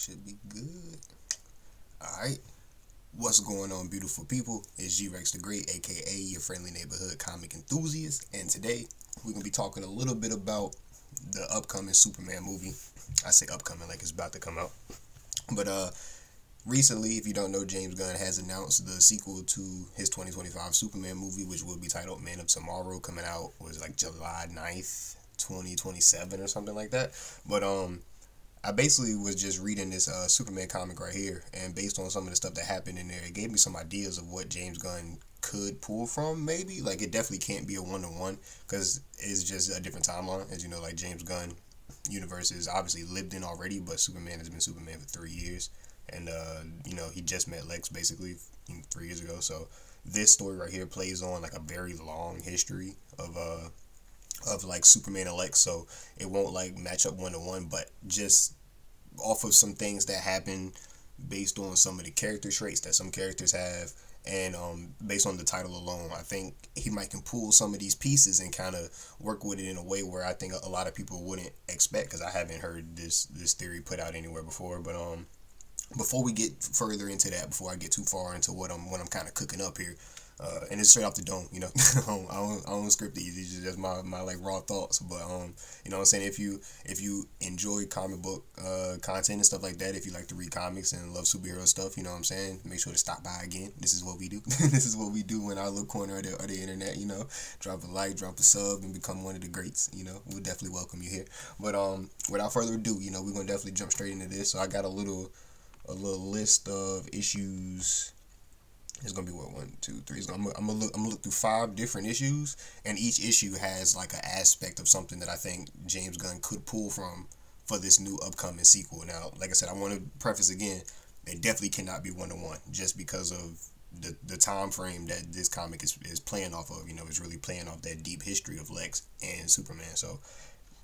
Should be good. Alright. What's going on, beautiful people? It's G Rex the Great, aka your friendly neighborhood comic enthusiast. And today, we're going to be talking a little bit about the upcoming Superman movie. I say upcoming like it's about to come out. But recently, if you don't know, James Gunn has announced the sequel to his 2025 Superman movie, which will be titled Man of Tomorrow, coming out, was like July 9th, 2027 or something like that. But I basically was just reading this Superman comic right here, and based on some of the stuff that happened in there, it gave me some ideas of what James Gunn could pull from, maybe. Like, it definitely can't be a one-to-one, because it's just a different timeline. As you know, like, James Gunn universe is obviously lived in already, but Superman has been Superman for 3 years. And, he just met Lex, basically, 3 years ago. So, this story right here plays on, like, a very long history of like Superman and Lex, so it won't like match up one to one, but just off of some things that happen based on some of the character traits that some characters have, and based on the title alone, I think he might can pull some of these pieces and kind of work with it in a way where I think a lot of people wouldn't expect, because I haven't heard this theory put out anywhere before. But before we get further into that, before I get too far into what I'm kind of cooking up here, and it's straight off the dome, I don't script these. These are just my like raw thoughts. But you know what I'm saying, if you enjoy comic book content and stuff like that, if you like to read comics and love superhero stuff, you know what I'm saying, make sure to stop by again. This is what we do. This is what we do in our little corner of the internet. Drop a like, drop a sub, and become one of the greats. We'll definitely welcome you here. But without further ado, we're gonna definitely jump straight into this. So I got a little list of issues. It's gonna be what, 1, 2, 3. I'm gonna look through 5 different issues, and each issue has like an aspect of something that I think James Gunn could pull from for this new upcoming sequel. Now, like I said, I want to preface again, it definitely cannot be one to one, just because of the time frame that this comic is playing off of. It's really playing off that deep history of Lex and Superman. So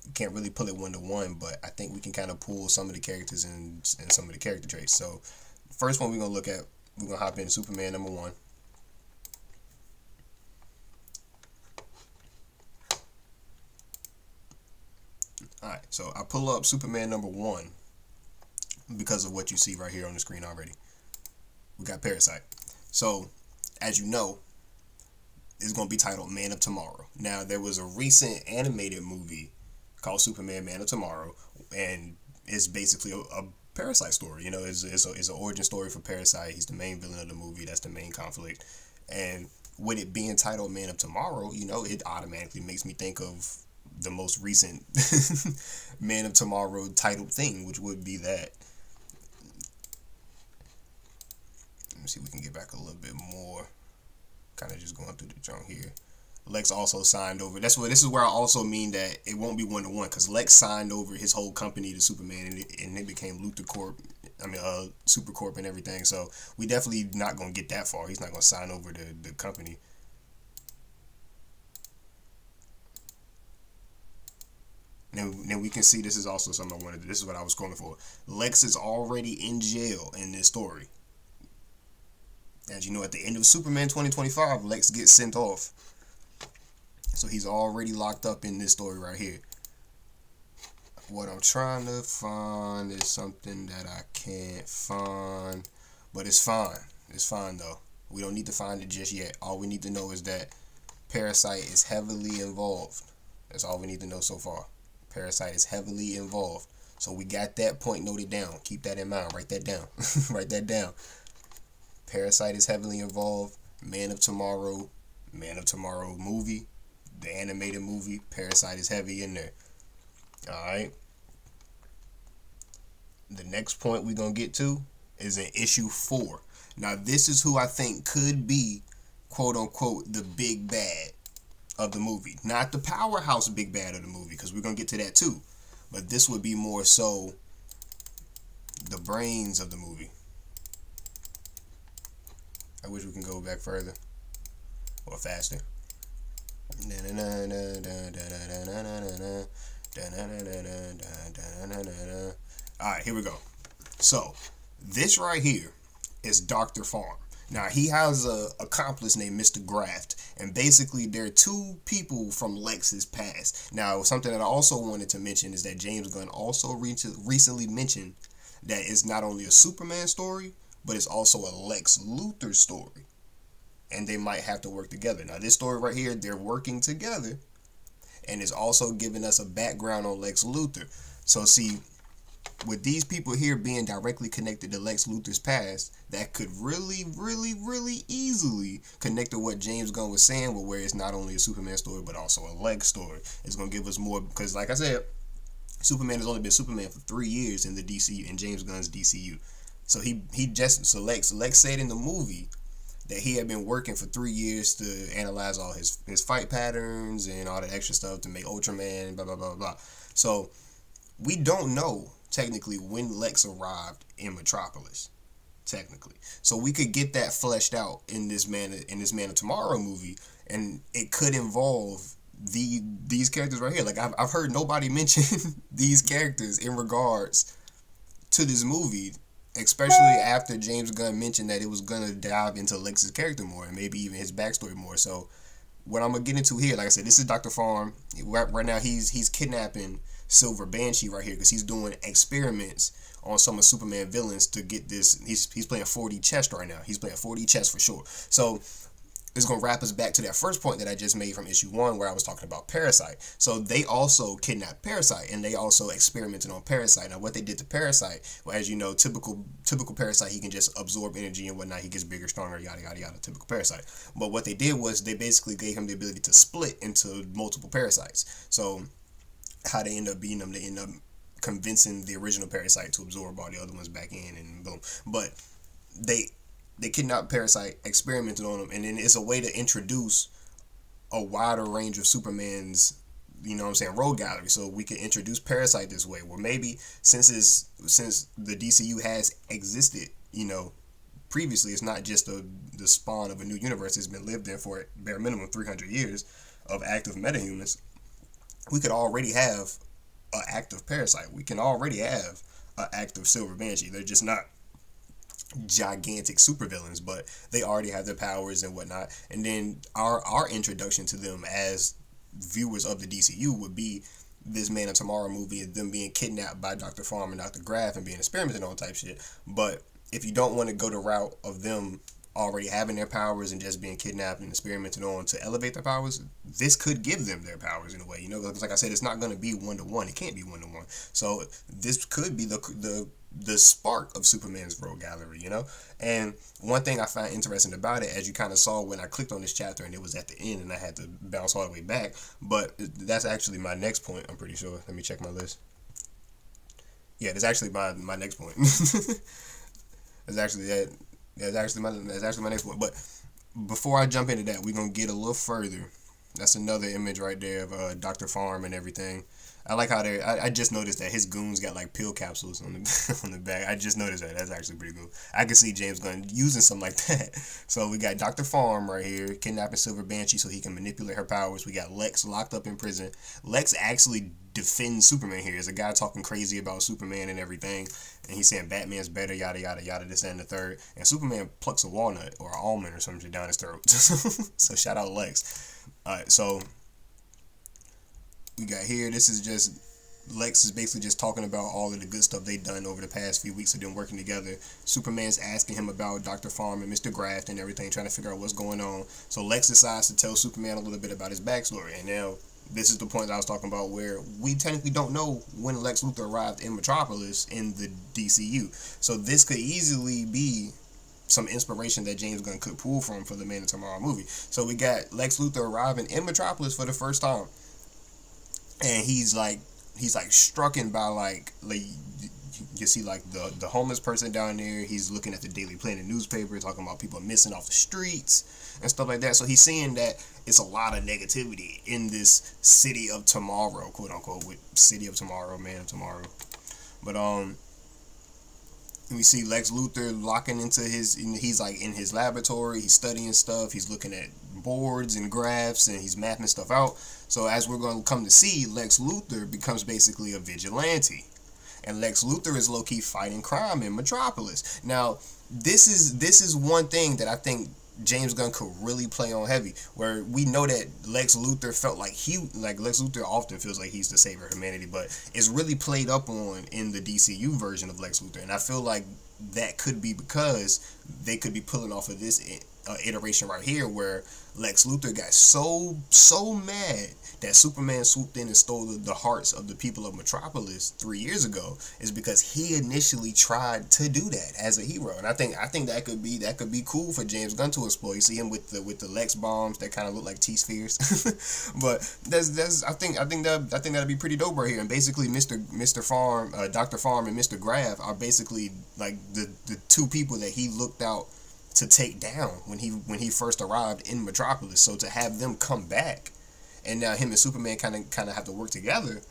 you can't really pull it one to one, but I think we can kind of pull some of the characters and some of the character traits. So first one we're gonna look at. We're going to hop into Superman number 1. Alright, so I pull up Superman number 1 because of what you see right here on the screen already. We got Parasite. So, as you know, it's going to be titled Man of Tomorrow. Now, there was a recent animated movie called Superman Man of Tomorrow, and it's basically a Parasite story. It's an origin story for Parasite. He's the main villain of the movie. That's the main conflict. And with it being titled Man of Tomorrow, it automatically makes me think of the most recent Man of Tomorrow titled thing, which would be that. Let me see if we can get back a little bit more. Kind of just going through the junk here. Lex also signed over. This is where I also mean that it won't be one to one, because Lex signed over his whole company to Superman, and it became Luthor Corp. Supercorp and everything. So we definitely not gonna get that far. He's not gonna sign over the company. Then we can see, this is also something I wanted. This is what I was calling for. Lex is already in jail in this story. As you know, at the end of Superman 2025, Lex gets sent off. So he's already locked up in this story right here. What I'm trying to find is something that I can't find. But it's fine. It's fine, though. We don't need to find it just yet. All we need to know is that Parasite is heavily involved. That's all we need to know so far. Parasite is heavily involved. So we got that point noted down. Keep that in mind. Write that down. Write that down. Parasite is heavily involved. Man of Tomorrow movie. The animated movie, Parasite is heavy in there. Alright. The next point we're going to get to is in issue 4. Now, this is who I think could be, quote unquote, the big bad of the movie. Not the powerhouse big bad of the movie, because we're going to get to that too. But this would be more so the brains of the movie. I wish we can go back further or faster. Alright, here we go. So, this right here is Dr. Farm. Now, he has a accomplice named Mr. Graft, and basically they're 2 people from Lex's past. Now, something that I also wanted to mention is that James Gunn also recently mentioned that it's not only a Superman story, but it's also a Lex Luthor story. And they might have to work together. Now, this story right here, they're working together, and it's also giving us a background on Lex Luthor. So, see, with these people here being directly connected to Lex Luthor's past, that could really, really, really easily connect to what James Gunn was saying, where it's not only a Superman story, but also a Lex story. It's going to give us more, because like I said, Superman has only been Superman for 3 years in the DCU, in James Gunn's DCU. So Lex said in the movie that he had been working for 3 years to analyze all his fight patterns and all that extra stuff to make Ultraman, blah, blah, blah, blah. So we don't know technically when Lex arrived in Metropolis, technically. So we could get that fleshed out in this Man of Tomorrow movie, and it could involve these characters right here. Like I've heard nobody mention these characters in regards to this movie, especially after James Gunn mentioned that it was gonna dive into Lex's character more and maybe even his backstory more. So what I'm gonna get into here, like I said, this is Dr. Farm. Right now he's kidnapping Silver Banshee right here because he's doing experiments on some of Superman villains to get this. He's playing 4D chess right now. He's playing 4D chess for sure. So it's going to wrap us back to that first point that I just made from issue 1 where I was talking about Parasite. So they also kidnapped Parasite, and they also experimented on Parasite. Now, what they did to Parasite, well, as you know, typical Parasite, he can just absorb energy and whatnot. He gets bigger, stronger, yada, yada, yada, typical Parasite. But what they did was they basically gave him the ability to split into multiple parasites. So how they end up beating them, they end up convincing the original Parasite to absorb all the other ones back in, and boom. But they kidnapped Parasite, experimented on him, and then it's a way to introduce a wider range of Superman's, rogue gallery. So we can introduce Parasite this way, where maybe since the DCU has existed, previously, it's not just the spawn of a new universe. It's been lived in for a bare minimum 300 years of active metahumans. We could already have an active Parasite. We can already have an active Silver Banshee. They're just not gigantic supervillains, but they already have their powers and whatnot. And then our introduction to them as viewers of the DCU would be this Man of Tomorrow movie, and them being kidnapped by Dr. Farm and Dr. Graff and being experimented on type shit. But if you don't want to go the route of them already having their powers and just being kidnapped and experimented on to elevate their powers, this could give them their powers in a way, because like I said, it's not going to be 1-to-1. It can't be 1-to-1. So this could be the spark of Superman's rogue gallery, And one thing I find interesting about it, as you kind of saw when I clicked on this chapter and it was at the end and I had to bounce all the way back, but that's actually my next point, I'm pretty sure. Let me check my list. Yeah, that's actually my next point. That's actually that. That's actually my next point. But before I jump into that, we're gonna get a little further. That's another image right there of Dr. Farm and everything. I like how I just noticed that his goons got like pill capsules on the on the back. I just noticed that. That's actually pretty cool. I can see James Gunn using something like that. So we got Dr. Farm right here kidnapping Silver Banshee so he can manipulate her powers. We got Lex locked up in prison. Lex actually defends Superman here. There's a guy talking crazy about Superman and everything, and he's saying Batman's better, yada yada yada, this and the third. And Superman plucks a walnut or an almond or something down his throat. So shout out Lex. Alright, so we got here, this is just Lex is basically just talking about all of the good stuff they've done over the past few weeks of them working together. Superman's asking him about Dr. Farm and Mr. Graft and everything, trying to figure out what's going on. So Lex decides to tell Superman a little bit about his backstory. And now this is the point that I was talking about, where we technically don't know when Lex Luthor arrived in Metropolis in the DCU. So this could easily be some inspiration that James Gunn could pull from for the Man of Tomorrow movie. So we got Lex Luthor arriving in Metropolis for the first time, and he's like strucken by like you see like the homeless person down there. He's looking at the Daily Planet newspaper talking about people missing off the streets and stuff like that. So he's seeing that it's a lot of negativity in this city of tomorrow, quote unquote, with City of Tomorrow, Man of Tomorrow. But we see Lex Luthor locking into he's like in his laboratory, he's studying stuff, he's looking at boards and graphs, and he's mapping stuff out. So as we're going to come to see, Lex Luthor becomes basically a vigilante. And Lex Luthor is low-key fighting crime in Metropolis. Now, this is one thing that I think James Gunn could really play on heavy, where we know that Lex Luthor felt like Lex Luthor often feels like he's the savior of humanity, but it's really played up on in the DCU version of Lex Luthor, and I feel like that could be because they could be pulling off of this iteration right here, where Lex Luthor got so mad that Superman swooped in and stole the hearts of the people of Metropolis 3 years ago, is because he initially tried to do that as a hero. And I think that could be cool for James Gunn to explore. You see him with the Lex bombs that kind of look like T-spheres, but I think that'd be pretty dope right here. And basically, Mr. Farm, Dr. Farm, and Mr. Graff are basically like the two people that he looked out to take down when he first arrived in Metropolis. So to have them come back, and now him and Superman kind of have to work together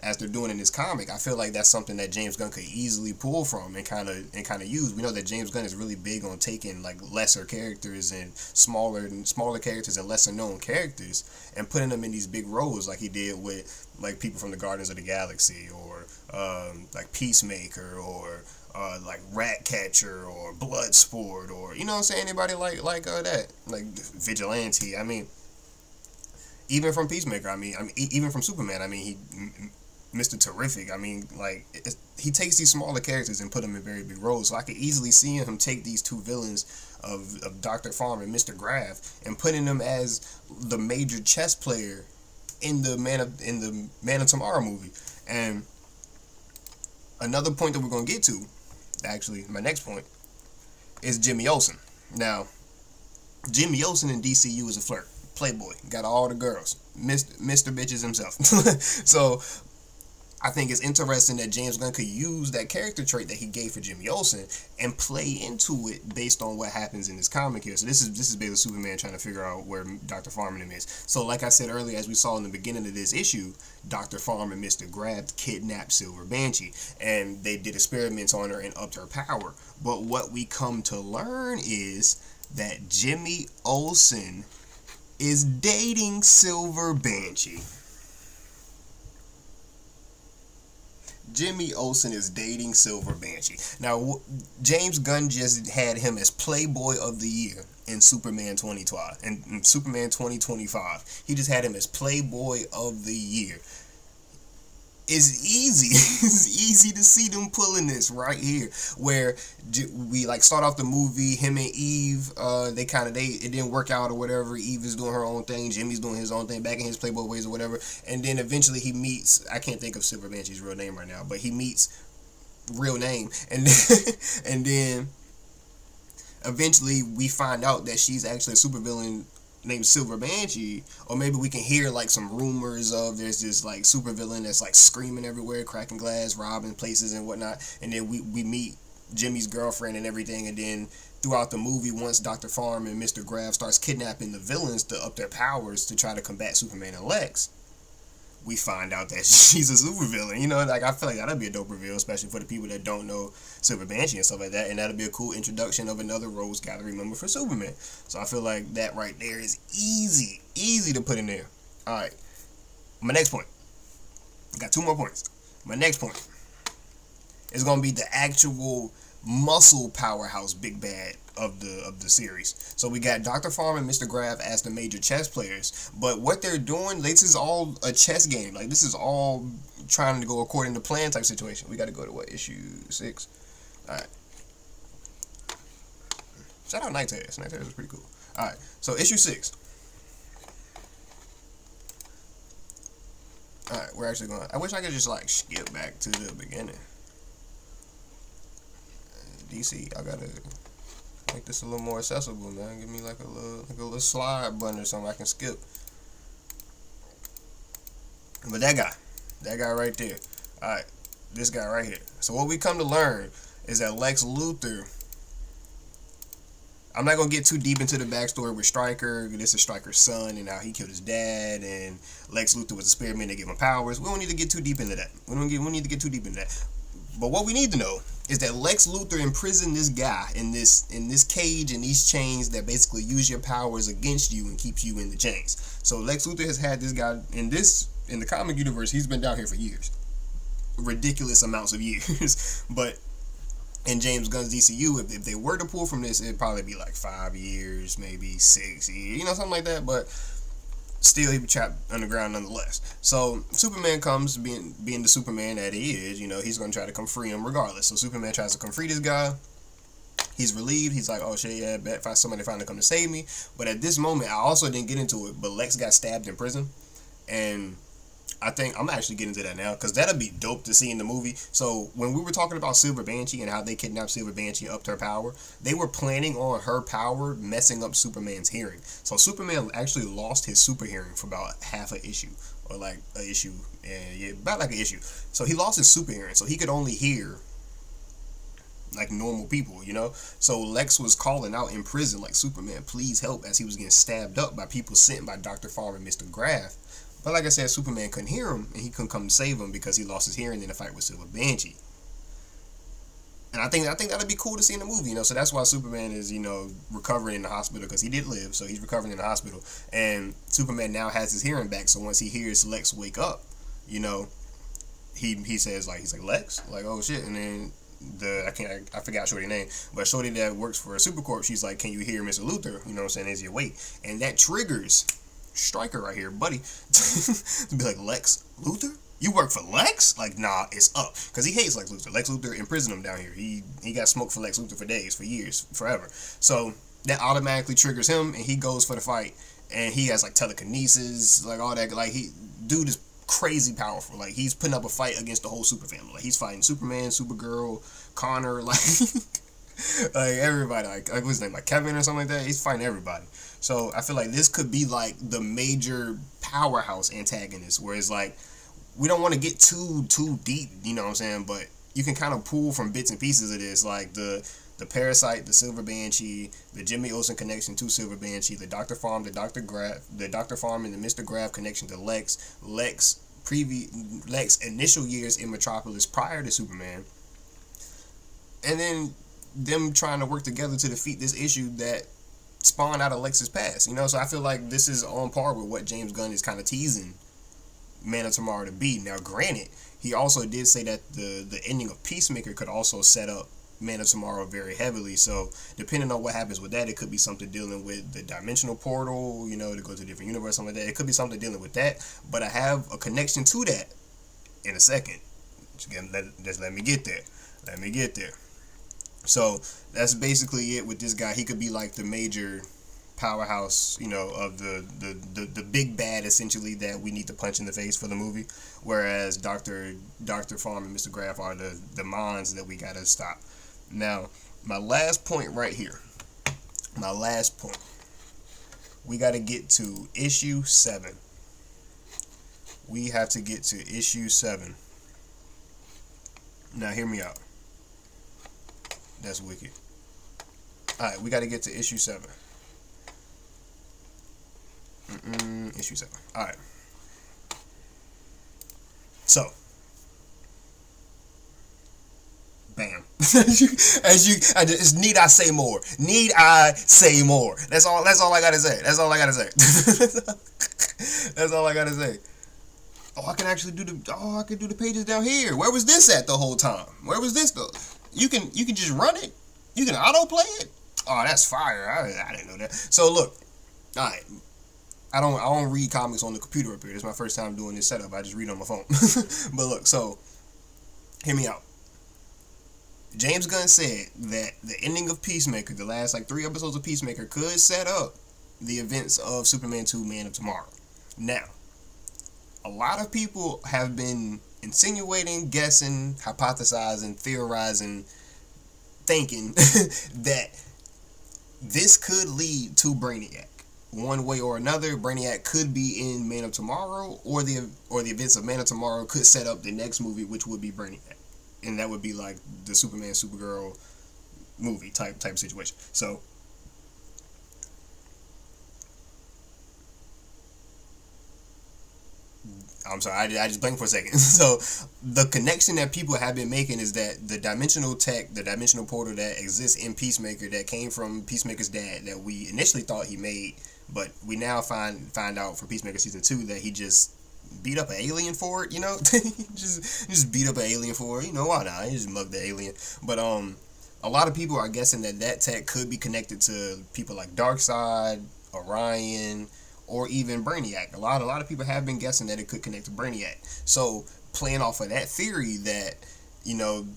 as they're doing in this comic, I feel like that's something that James Gunn could easily pull from and kind of use. We know that James Gunn is really big on taking like lesser characters and smaller characters and lesser known characters and putting them in these big roles, like he did with like people from the Guardians of the Galaxy, or like Peacemaker, or like Ratcatcher, or Bloodsport, or you know what I'm saying, anybody like that, like Vigilante. I mean, even from Peacemaker, I mean, even from Superman, I mean, Mr. Terrific, I mean, like, he takes these smaller characters and put them in very big roles. So I could easily see him take these two villains of Dr. Farm and Mr. Graff and putting them as the major chess player in the Man of Tomorrow movie. And another point that we're gonna get to, actually, my next point, is Jimmy Olsen. Now, Jimmy Olsen in DCU is a flirt. Playboy, got all the girls, Mr. Bitches himself. So I think it's interesting that James Gunn could use that character trait that he gave for Jimmy Olsen and play into it based on what happens in this comic here. So this is basically Superman trying to figure out where Dr. Farm and him is. So like I said earlier, as we saw in the beginning of this issue, Dr. Farm and Mr. Graff kidnapped Silver Banshee, and they did experiments on her and upped her power. But what we come to learn is that Jimmy Olsen is dating Silver Banshee. Jimmy Olsen is dating Silver Banshee. Now, James Gunn just had him as Playboy of the Year in Superman 2012 and in Superman 2025. He just had him as Playboy of the Year. It's easy. It's easy to see them pulling this right here, where we like start off the movie, him and Eve, it didn't work out or whatever. Eve is doing her own thing, Jimmy's doing his own thing, back in his Playboy ways or whatever. And then eventually he meets, I can't think of Silver Banshee's real name right now, but he meets real name, and then eventually we find out that she's actually a supervillain named Silver Banshee, or maybe we can hear like some rumors of there's this like supervillain that's like screaming everywhere, cracking glass, robbing places and whatnot, and then we meet Jimmy's girlfriend and everything, and then throughout the movie, once Dr. Farm and Mr. Graff starts kidnapping the villains to up their powers to try to combat Superman and Lex, we find out that she's a supervillain. You know, like I feel like that'd be a dope reveal, especially for the people that don't know Silver Banshee and stuff like that, and that'll be a cool introduction of another Rose Gathering member for Superman. So I feel like that right there is easy to put in there. All right, my next point. I got 2 more points. My next point is gonna be the actual muscle powerhouse big bad of the series. So we got Dr. Farm and Mr. Graff as the major chess players, but what they're doing, this is all a chess game. Like, this is all trying to go according to plan type situation. We got to go to what, issue 6? All right. Shout out Night Terrors. Night Terrors is pretty cool. All right. So issue 6. All right, we're actually going. I wish I could just like skip back to the beginning. DC, I gotta make this a little more accessible, man. Give me like a little slide button or something I can skip. But that guy right there. Alright, this guy right here. So what we come to learn is that Lex Luthor, I'm not gonna get too deep into the backstory with Stryker. This is Stryker's son and how he killed his dad, and Lex Luthor was a spirit man that gave him powers. We don't need to get too deep into that. We need to get too deep into that. But what we need to know is that Lex Luthor imprisoned this guy in this cage and these chains that basically use your powers against you and keeps you in the chains. So Lex Luthor has had this guy in the comic universe. He's been down here for years, ridiculous amounts of years. But in James Gunn's DCU, if they were to pull from this, it'd probably be like 5 years, maybe 6 years, something like that. But still, he'd be trapped underground nonetheless. So Superman comes, being the Superman that he is, he's gonna try to come free him regardless. So Superman tries to come free this guy. He's relieved. He's like, oh shit, yeah, bet somebody finally come to save me. But at this moment, I also didn't get into it, but Lex got stabbed in prison, and I think I'm actually getting to that now because that'll be dope to see in the movie. So when we were talking about Silver Banshee and how they kidnapped Silver Banshee up to her power, they were planning on her power messing up Superman's hearing. So Superman actually lost his super hearing for about half an issue, or like an issue, and yeah, about like an issue. So he lost his super hearing, so he could only hear like normal people. So Lex was calling out in prison like, Superman, please help, as he was getting stabbed up by people sent by Dr. Farm and Mr. Graff. But like I said, Superman couldn't hear him, and he couldn't come save him because he lost his hearing in a fight with Silver Banshee. And I think that'd be cool to see in the movie, So that's why Superman is, recovering in the hospital, because he did live, so he's recovering in the hospital. And Superman now has his hearing back, so once he hears Lex wake up, he says he's like, Lex, like, oh shit, and then I forgot Shorty's name, but Shorty that works for Supercorp, she's like, can you hear Mr. Luthor? Is he awake? And that triggers Stryker right here, buddy, to be like, Lex Luthor? You work for Lex? Like, nah, it's up. Because he hates Lex Luthor. Lex Luthor imprisoned him down here. He got smoked for Lex Luthor for days, for years, forever. So that automatically triggers him, and he goes for the fight. And he has, like, telekinesis, like, all that. Like, dude is crazy powerful. Like, he's putting up a fight against the whole super family. Like, he's fighting Superman, Supergirl, Connor, like, like everybody. Like what's his name? Like Kevin or something like that. He's fighting everybody. So I feel like this could be like the major powerhouse antagonist, where it's like, we don't want to get too deep, but you can kind of pull from bits and pieces of this, like the Parasite, the Silver Banshee, the Jimmy Olsen connection to Silver Banshee, the Dr. Farm, the Dr. Farm and the Mr. Graff connection to Lex initial years in Metropolis prior to Superman, and then them trying to work together to defeat this issue that spawned out of Lex's past, So I feel like this is on par with what James Gunn is kind of teasing Man of Tomorrow to be. Now, granted, he also did say that the ending of Peacemaker could also set up Man of Tomorrow very heavily. So depending on what happens with that, it could be something dealing with the dimensional portal, to go to a different universe, something like that. It could be something dealing with that. But I have a connection to that in a second. Just let me get there. So that's basically it with this guy. He could be like the major powerhouse, of the big bad, essentially, that we need to punch in the face for the movie, whereas Dr. Farm and Mr. Graff are the mons that we gotta stop. Now, my last point right here, we gotta get to issue 7. We have to get to issue 7. Now, hear me out. That's wicked. Alright, we gotta get to issue 7. Issue 7. Alright. So, bam. Need I say more? Need I say more? That's all I gotta say. That's all I gotta say. Oh, I can do the pages down here. Where was this at the whole time? Where was this though? You can just run it. You can autoplay it. Oh, that's fire. I didn't know that. So look, alright. I don't read comics on the computer up here. This is my first time doing this setup. I just read on my phone. But look, so hear me out. James Gunn said that the ending of Peacemaker, the last 3 episodes of Peacemaker, could set up the events of Superman 2 Man of Tomorrow. Now, a lot of people have been insinuating, guessing, hypothesizing, theorizing, thinking that this could lead to Brainiac. One way or another, Brainiac could be in Man of Tomorrow, or the events of Man of Tomorrow could set up the next movie, which would be Brainiac, and that would be like the Superman Supergirl movie type situation. So, I'm sorry, I just blanked for a second. So, the connection that people have been making is that the dimensional tech, the dimensional portal that exists in Peacemaker, that came from Peacemaker's dad, that we initially thought he made, but we now find out from Peacemaker season 2 that he just beat up an alien for it. Just beat up an alien for it. Why not? He just mugged the alien. But a lot of people are guessing that tech could be connected to people like Darkseid, Orion, or even Brainiac. A lot of people have been guessing that it could connect to Brainiac. So playing off of that theory that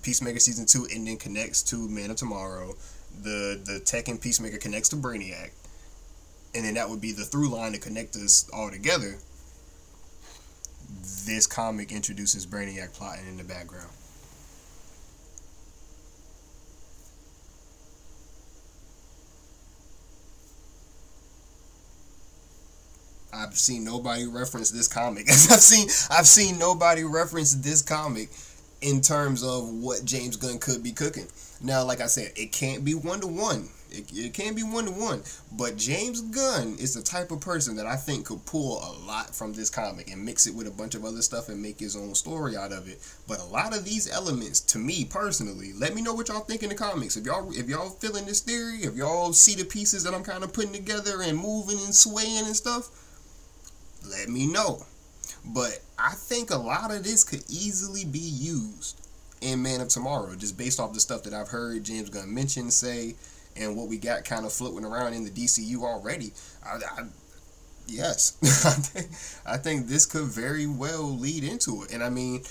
Peacemaker season 2 ending connects to Man of Tomorrow, the tech in Peacemaker connects to Brainiac, and then that would be the through line to connect us all together. This comic introduces Brainiac plotting in the background. I've seen nobody reference this comic. I've seen nobody reference this comic in terms of what James Gunn could be cooking. Now, like I said, it can't be one to one. It can't be one to one. But James Gunn is the type of person that I think could pull a lot from this comic and mix it with a bunch of other stuff and make his own story out of it. But a lot of these elements, to me personally, let me know what y'all think in the comments. If y'all feeling this theory, if y'all see the pieces that I'm kind of putting together and moving and swaying and stuff, let me know. But I think a lot of this could easily be used in Man of Tomorrow, just based off the stuff that I've heard James Gunn mention, say, and what we got kind of floating around in the DCU already. Yes, I think this could very well lead into it. And I mean,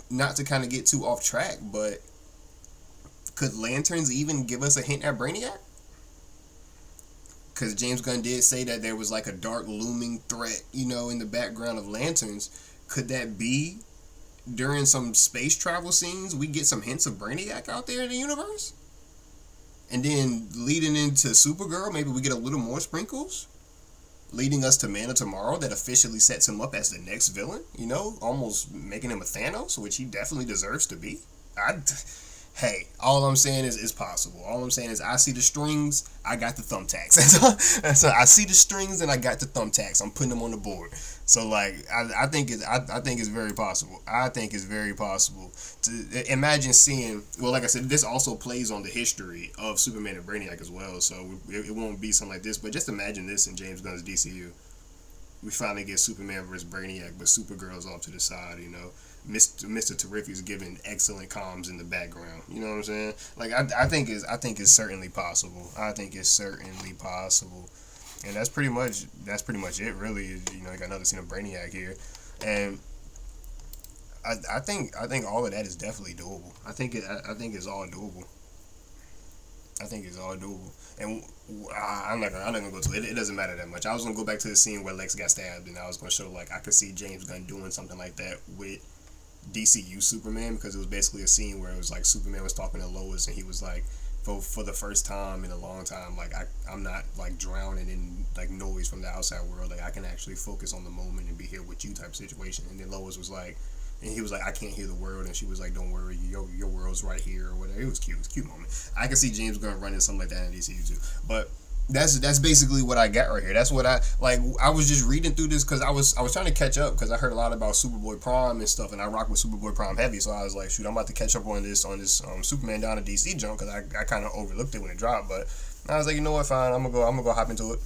not to kind of get too off track, but could Lanterns even give us a hint at Brainiac? Because James Gunn did say that there was like a dark looming threat, in the background of Lanterns. Could that be during some space travel scenes we get some hints of Brainiac out there in the universe? And then leading into Supergirl, maybe we get a little more sprinkles, leading us to Man of Tomorrow that officially sets him up as the next villain, almost making him a Thanos, which he definitely deserves to be. Hey, all I'm saying is it's possible. All I'm saying is I see the strings, I got the thumbtacks. That's all. I see the strings and I got the thumbtacks. I'm putting them on the board. So like I think it's very possible. I think it's very possible to imagine seeing. Well, like I said, this also plays on the history of Superman and Brainiac as well. So it won't be something like this. But just imagine this in James Gunn's DCU. We finally get Superman versus Brainiac, but Supergirl's off to the side. Mr. Terrific is giving excellent comms in the background. You know what I'm saying? Like I think it's certainly possible. I think it's certainly possible, and that's pretty much it. Really, I got another scene of Brainiac here, and I think all of that is definitely doable. I think it's all doable. I think it's all doable, and I'm not gonna go to it. It doesn't matter that much. I was gonna go back to the scene where Lex got stabbed, and I was gonna show like I could see James Gunn doing something like that with DCU Superman, because it was basically a scene where it was like Superman was talking to Lois and he was like, for the first time in a long time, like I'm not like drowning in like noise from the outside world, like I can actually focus on the moment and be here with you type situation. And then Lois was like, and he was like, I can't hear the world, and she was like, don't worry, your world's right here or whatever. It was cute. It was a cute moment. I can see James Gunn running something like that in DCU too. But that's basically what I got right here. That's what I like. I was just reading through this because I was trying to catch up, because I heard a lot about Superboy Prime and stuff, and I rock with Superboy Prime heavy. So I was like, shoot, I'm about to catch up on this Superman Down to DC jump, because I kind of overlooked it when it dropped. But I was like, you know what, fine, I'm gonna go hop into it.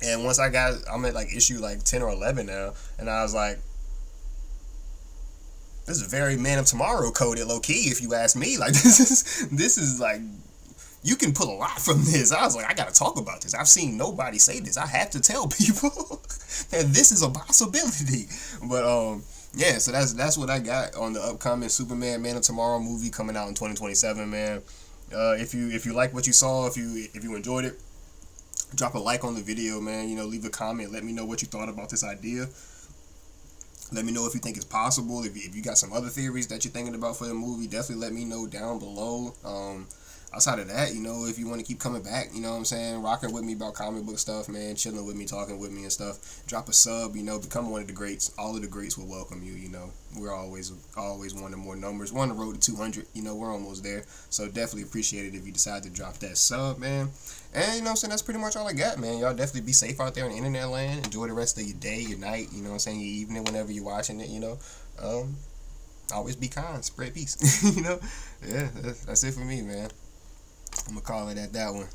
And once I'm at like issue like 10 or 11 now, and I was like, this is very Man of Tomorrow coded, low key, if you ask me. Like this is like, you can pull a lot from this. I was like, I gotta talk about this. I've seen nobody say this. I have to tell people that this is a possibility. But yeah, so that's what I got on the upcoming Superman Man of Tomorrow movie coming out in 2027, man. If you like what you saw, if you enjoyed it, drop a like on the video, man. Leave a comment. Let me know what you thought about this idea. Let me know if you think it's possible. If you got some other theories that you're thinking about for the movie, definitely let me know down below. Outside of that, if you want to keep coming back, rocking with me about comic book stuff, man, chilling with me, talking with me and stuff, drop a sub, become one of the greats. All of the greats will welcome you, We're always wanting more numbers. We're on the road to 200, we're almost there. So definitely appreciate it if you decide to drop that sub, man. And, that's pretty much all I got, man. Y'all definitely be safe out there in the internet land. Enjoy the rest of your day, your night, your evening, whenever you're watching it, Always be kind, spread peace, Yeah, that's it for me, man. I'm gonna call it at that one.